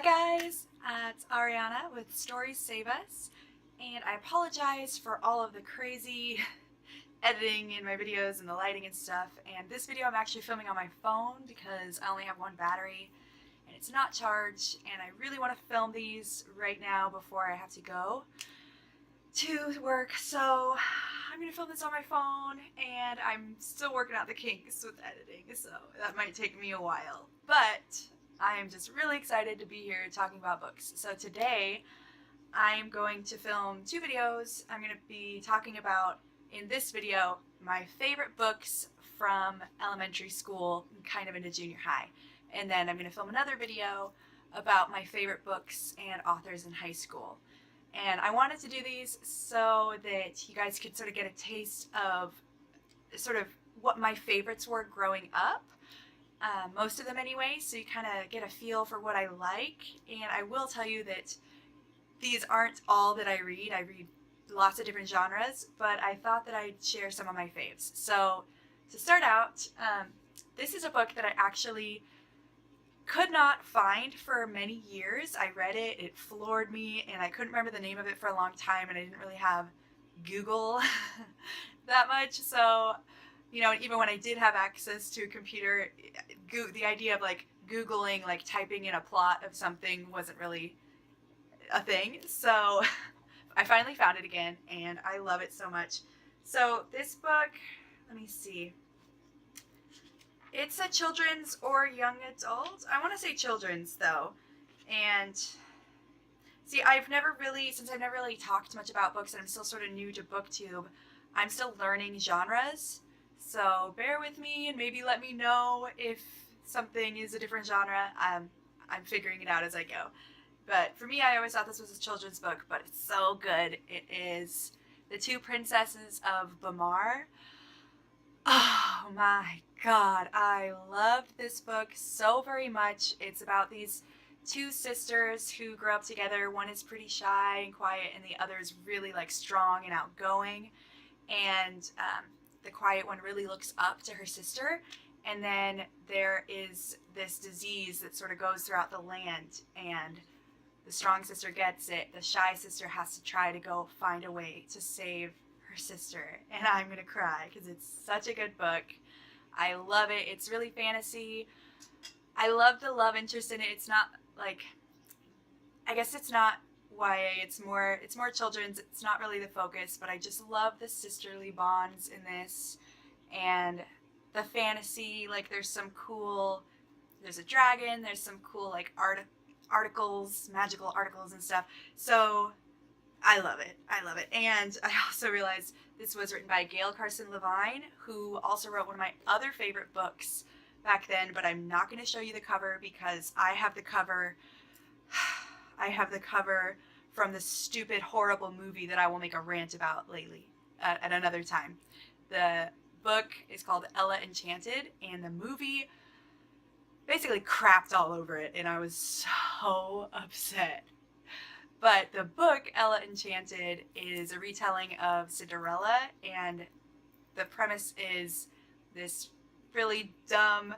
Hi guys, it's Ariana with Stories Save Us, and I apologize for all of the crazy editing in my videos and the lighting and stuff. And this video I'm actually filming on my phone because I only have one battery and it's not charged, and I really want to film these right now before I have to go to work. So I'm going to film this on my phone, and I'm still working out the kinks with editing, so that might take me a while. But I am just really excited to be here talking about books. So today I'm going to film two videos. I'm going to be talking about, in this video, my favorite books from elementary school, kind of into junior high. And then I'm going to film another video about my favorite books and authors in high school. And I wanted to do these so that you guys could sort of get a taste of sort of what my favorites were growing up. Most of them anyway, so you kind of get a feel for what I like. And I will tell you that these aren't all that I read. I read lots of different genres, but I thought that I'd share some of my faves. So to start out, this is a book that I actually could not find for many years. I read it, it floored me, and I couldn't remember the name of it for a long time, and I didn't really have Google that much. So, you know, even when I did have access to a computer, the idea of like Googling, like typing in a plot of something wasn't really a thing. So I finally found it again, and I love it so much. So this book, let me see. It's a children's or young adult. I want to say children's though. And see, since I've never really talked much about books and I'm still sort of new to BookTube, I'm still learning genres. So bear with me and maybe let me know if something is a different genre. I'm figuring it out as I go. But for me, I always thought this was a children's book, but it's so good. It is The Two Princesses of Bamar. Oh my God, I loved this book so very much. It's about these two sisters who grow up together. One is pretty shy and quiet, and the other is really like strong and outgoing. And the quiet one really looks up to her sister. And then there is this disease that sort of goes throughout the land, and the strong sister gets it. The shy sister has to try to go find a way to save her sister. And I'm gonna cry because it's such a good book. I love it. It's really fantasy. I love the love interest in it. It's not like, I guess it's not YA, it's more children's. It's not really the focus, but I just love the sisterly bonds in this, and the fantasy. Like there's a dragon, there's some cool like articles, magical articles and stuff. So I love it. I love it. And I also realized this was written by Gail Carson Levine, who also wrote one of my other favorite books back then, but I'm not going to show you the cover because I have the cover from the stupid, horrible movie that I will make a rant about lately at another time. The book is called Ella Enchanted, and the movie basically crapped all over it, and I was so upset. But the book, Ella Enchanted, is a retelling of Cinderella, and the premise is this really dumb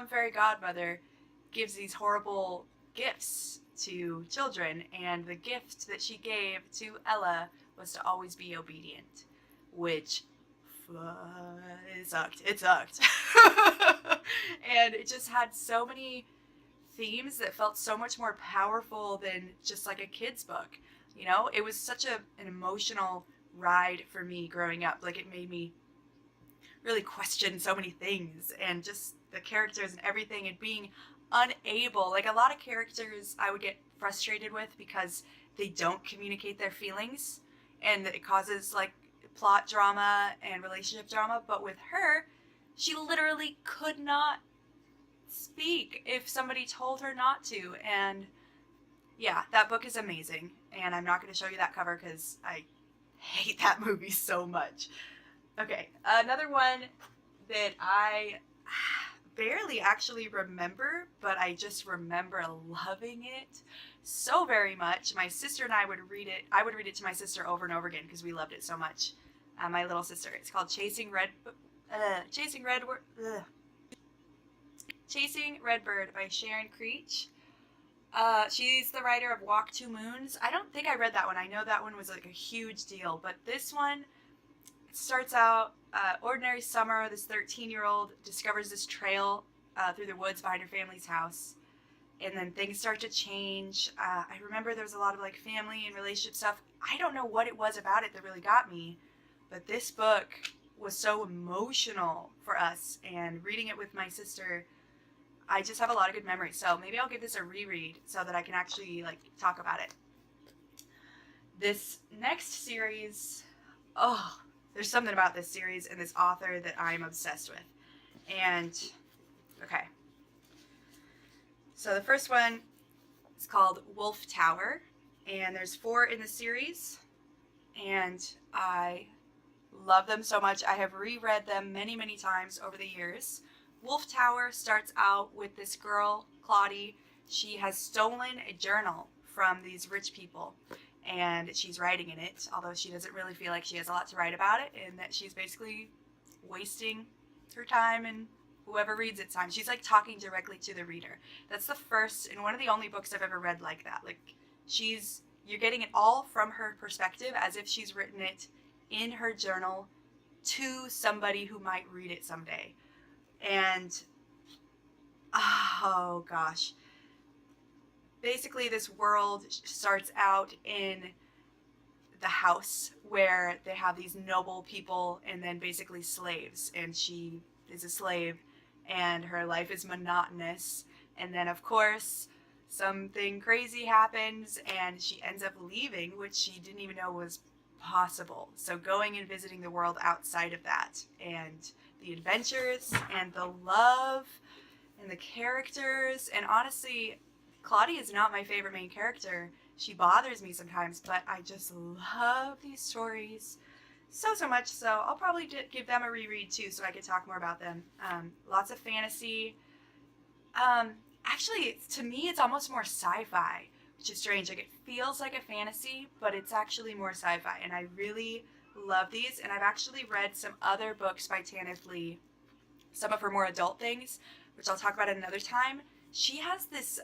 fairy godmother gives these horrible gifts to children, and the gift that she gave to Ella was to always be obedient, which it sucked. It sucked. And it just had so many themes that felt so much more powerful than just like a kid's book. You know, it was such an emotional ride for me growing up. Like it made me really question so many things, and just the characters and everything, and being unable, like a lot of characters I would get frustrated with because they don't communicate their feelings, and it causes like plot drama and relationship drama. But with her, she literally could not speak if somebody told her not to. And yeah, that book is amazing, and I'm not going to show you that cover because I hate that movie so much. Okay, another one that I barely actually remember, but I just remember loving it so very much. My sister and I would read it. I would read it to my sister over and over again because we loved it so much. My little sister. It's called Chasing Redwood Chasing Redbird by Sharon Creech. She's the writer of Walk Two Moons. I don't think I read that one. I know that one was like a huge deal, but this one starts out ordinary summer. This 13-year-old discovers this trail through the woods behind her family's house, and then things start to change. I remember there was a lot of like family and relationship stuff. I don't know what it was about it that really got me, but this book was so emotional for us, and reading it with my sister, I just have a lot of good memories. So maybe I'll give this a reread so that I can actually like talk about it. This next series, oh, there's something about this series and this author that I'm obsessed with. And okay, so the first one is called Wolf Tower, and there's 4 in the series, and I love them so much. I have reread them many, many times over the years. Wolf Tower starts out with this girl, Claudie. She has stolen a journal from these rich people, and she's writing in it, although she doesn't really feel like she has a lot to write about it, and that she's basically wasting her time and whoever reads it's time. She's like talking directly to the reader. That's the first and one of the only books I've ever read like that. Like you're getting it all from her perspective, as if she's written it in her journal to somebody who might read it someday. And oh gosh, basically this world starts out in the house where they have these noble people and then basically slaves, and she is a slave and her life is monotonous, and then of course something crazy happens and she ends up leaving, which she didn't even know was possible. So going and visiting the world outside of that, and the adventures and the love and the characters. And honestly, Claudie is not my favorite main character. She bothers me sometimes, but I just love these stories so much. So I'll probably give them a reread too, so I could talk more about them. Lots of fantasy. Actually, to me, it's almost more sci-fi, which is strange. Like, it feels like a fantasy, but it's actually more sci-fi, and I really love these. And I've actually read some other books by Tanith Lee, some of her more adult things, which I'll talk about at another time. She has this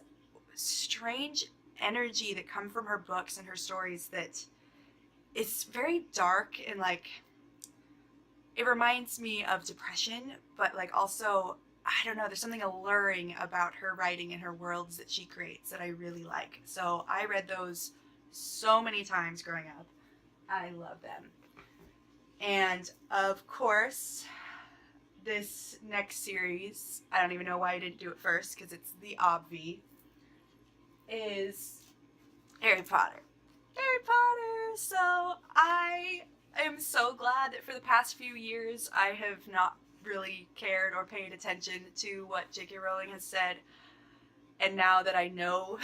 strange energy that comes from her books and her stories that is very dark, and like it reminds me of depression, but like also, I don't know, there's something alluring about her writing and her worlds that she creates that I really like. So I read those so many times growing up. I love them. And of course, this next series, I don't even know why I didn't do it first because it's the obvi, is Harry Potter. Harry Potter! So I am so glad that for the past few years I have not really cared or paid attention to what J.K. Rowling has said. And now that I know,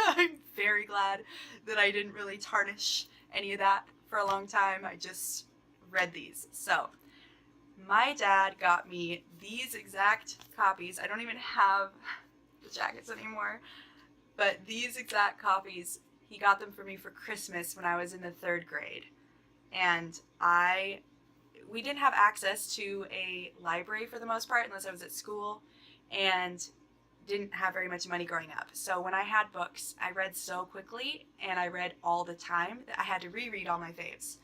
I'm very glad that I didn't really tarnish any of that for a long time. I just read these. So my dad got me these exact copies. I don't even have the jackets anymore, but these exact copies, he got them for me for Christmas when I was in the 3rd grade. And we didn't have access to a library for the most part unless I was at school, and didn't have very much money growing up. So when I had books, I read so quickly and I read all the time that I had to reread all my faves.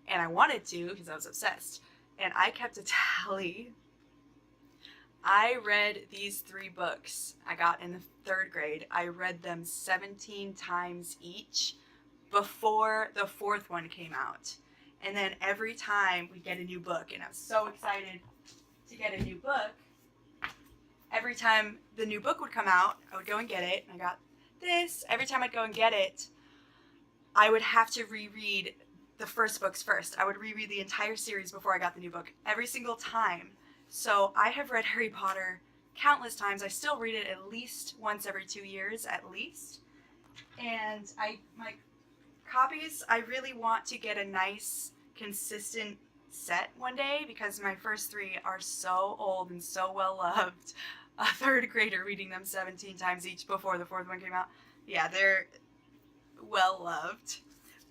And I wanted to because I was obsessed. And I kept a tally. I read these 3 books I got in the 3rd grade. I read them 17 times each before the 4th one came out. And then every time we get a new book, and I was so excited to get a new book, every time the new book would come out, I would go and get it. And I got this. Every time I'd go and get it, I would have to reread the first books first. I would reread the entire series before I got the new book every single time. So I have read Harry Potter countless times. I still read it at least once every 2 years, at least. And my copies, I really want to get a nice, consistent set one day because my first 3 are so old and so well loved. A 3rd grader reading them 17 times each before the 4th one came out. Yeah, they're well loved.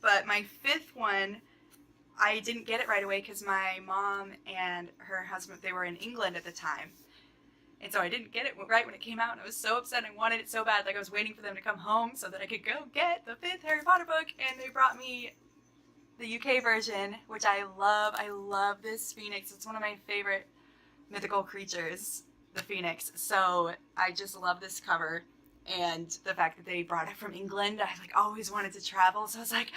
But my 5th one, I didn't get it right away because my mom and her husband, they were in England at the time. And so I didn't get it right when it came out, and I was so upset. I wanted it so bad. Like, I was waiting for them to come home so that I could go get the 5th Harry Potter book, and they brought me the UK version, which I love. I love this phoenix. It's one of my favorite mythical creatures, the phoenix. So I just love this cover, and the fact that they brought it from England. I like always wanted to travel, so I was like,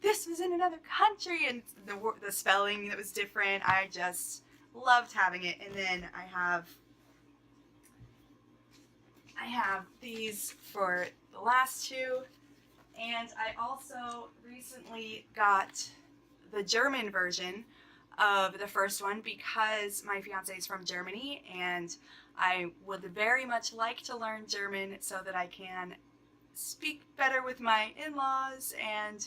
this was in another country, and the spelling that was different. I just loved having it. And then I have these for the last two, and I also recently got the German version of the first one because my fiance is from Germany, and I would very much like to learn German so that I can speak better with my in-laws and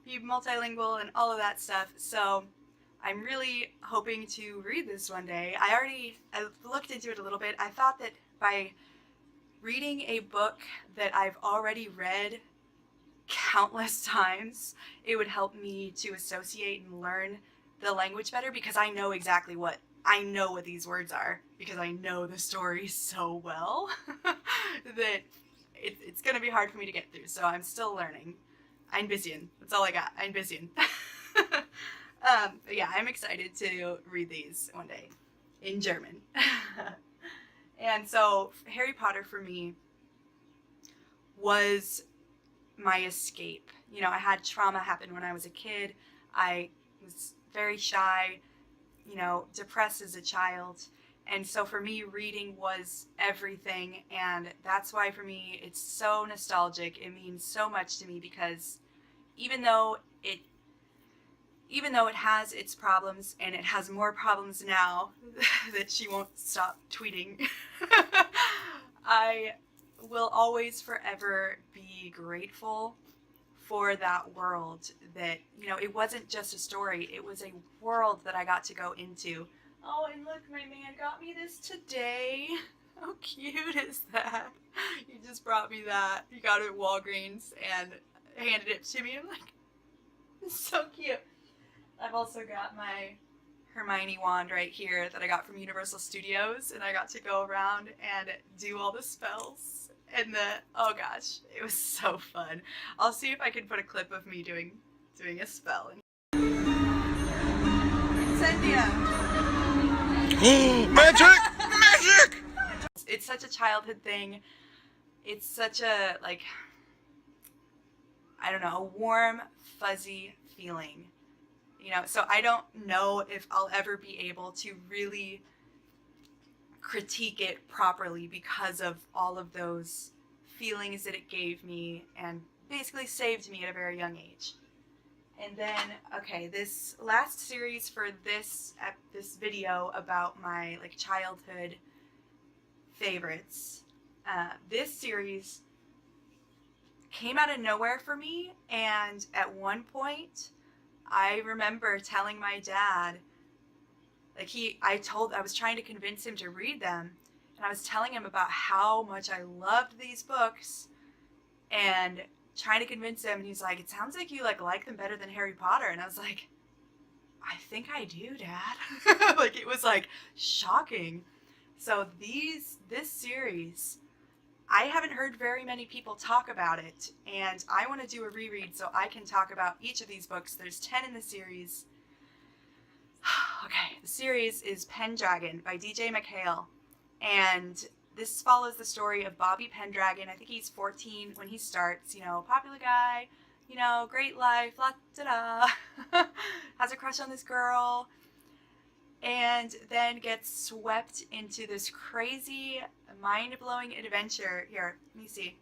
be multilingual and all of that stuff. So I'm really hoping to read this one day. I looked into it a little bit. I thought that by reading a book that I've already read countless times, it would help me to associate and learn the language better, because I know exactly what these words are, because I know the story so well that it's going to be hard for me to get through. So I'm still learning. Ein bisschen. That's all I got. Ein bisschen. But yeah, I'm excited to read these one day in German. And so Harry Potter for me was my escape. You know, I had trauma happen when I was a kid. I was very shy, you know, depressed as a child. And so for me, reading was everything. And that's why for me, it's so nostalgic. It means so much to me, because even though it has its problems, and it has more problems now that she won't stop tweeting, I will always forever be grateful for that world. That, you know, it wasn't just a story, it was a world that I got to go into. Oh, and look, my man got me this today. How cute is that? He just brought me that. He got it at Walgreens and handed it to me. I'm like, it's so cute. I've also got my Hermione wand right here that I got from Universal Studios, and I got to go around and do all the spells. And oh gosh, it was so fun. I'll see if I can put a clip of me doing a spell. Incendia! Magic! Magic! It's such a childhood thing. It's such a, like, I don't know, a warm, fuzzy feeling. You know, so I don't know if I'll ever be able to really critique it properly because of all of those feelings that it gave me and basically saved me at a very young age. And then, okay, this last series for this video about my, like, childhood favorites, this series came out of nowhere for me, and at one point I remember telling my dad, like, I was trying to convince him to read them, and I was telling him about how much I loved these books and trying to convince him, and he's like, it sounds like you like them better than Harry Potter. And I was like, I think I do, Dad. Like, it was like shocking. So this series, I haven't heard very many people talk about it, and I want to do a reread so I can talk about each of these books. There's 10 in the series. Okay, the series is Pendragon by DJ McHale, and this follows the story of Bobby Pendragon. I think he's 14 when he starts, you know, popular guy, you know, great life, la da da, has a crush on this girl, and then gets swept into this crazy, mind-blowing adventure. Here, let me see.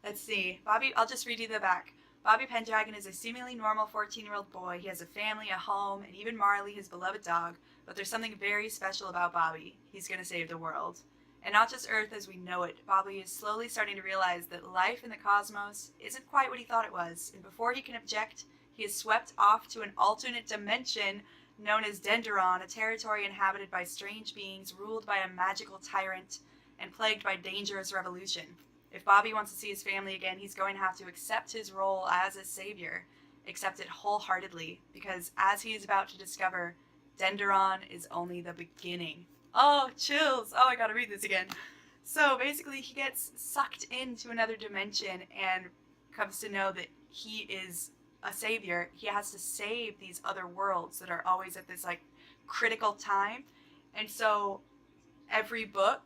Let's see. Bobby, I'll just read you the back. Bobby Pendragon is a seemingly normal 14-year-old boy. He has a family, a home, and even Marley, his beloved dog. But there's something very special about Bobby. He's going to save the world. And not just Earth as we know it. Bobby is slowly starting to realize that life in the cosmos isn't quite what he thought it was. And before he can object, he is swept off to an alternate dimension known as Denderon, a territory inhabited by strange beings, ruled by a magical tyrant, and plagued by dangerous revolution. If Bobby wants to see his family again, he's going to have to accept his role as a savior. Accept it wholeheartedly, because as he is about to discover, Denderon is only the beginning. Oh, chills. Oh, I gotta read this again. So basically, he gets sucked into another dimension and comes to know that he is a savior. He has to save these other worlds that are always at this like critical time. And so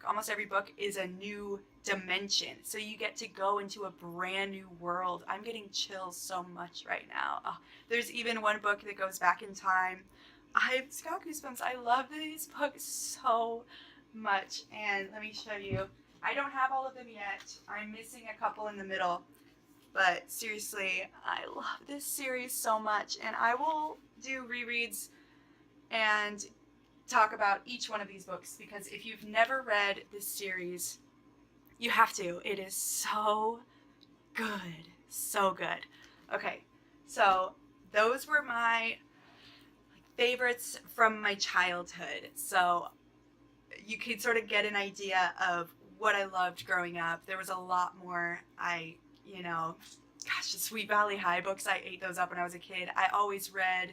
almost every book is a new dimension. So you get to go into a brand new world. I'm getting chills so much right now. Oh, there's even one book that goes back in time. I've got goosebumps. I love these books so much. And let me show you. I don't have all of them yet. I'm missing a couple in the middle. But seriously, I love this series so much. And I will do rereads and talk about each one of these books, because if you've never read this series, you have to. It is so good. So good. Okay, so those were my favorites from my childhood. So you could sort of get an idea of what I loved growing up. There was a lot more. The Sweet Valley High books, I ate those up when I was a kid. I always read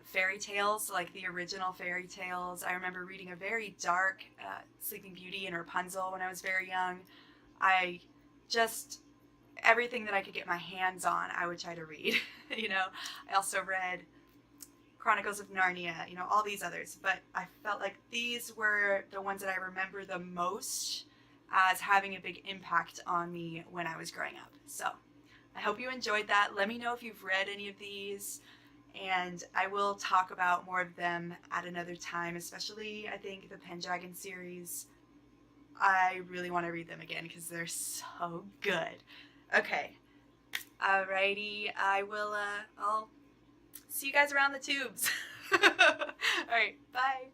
fairy tales, like the original fairy tales. I remember reading a very dark Sleeping Beauty and Rapunzel when I was very young. Everything that I could get my hands on, I would try to read. I also read Chronicles of Narnia, all these others. But I felt like these were the ones that I remember the most as having a big impact on me when I was growing up. So I hope you enjoyed that. Let me know if you've read any of these. And I will talk about more of them at another time, especially, I think, the Pendragon series. I really want to read them again because they're so good. Okay. Alrighty. I'll see you guys around the tubes. Alright, bye.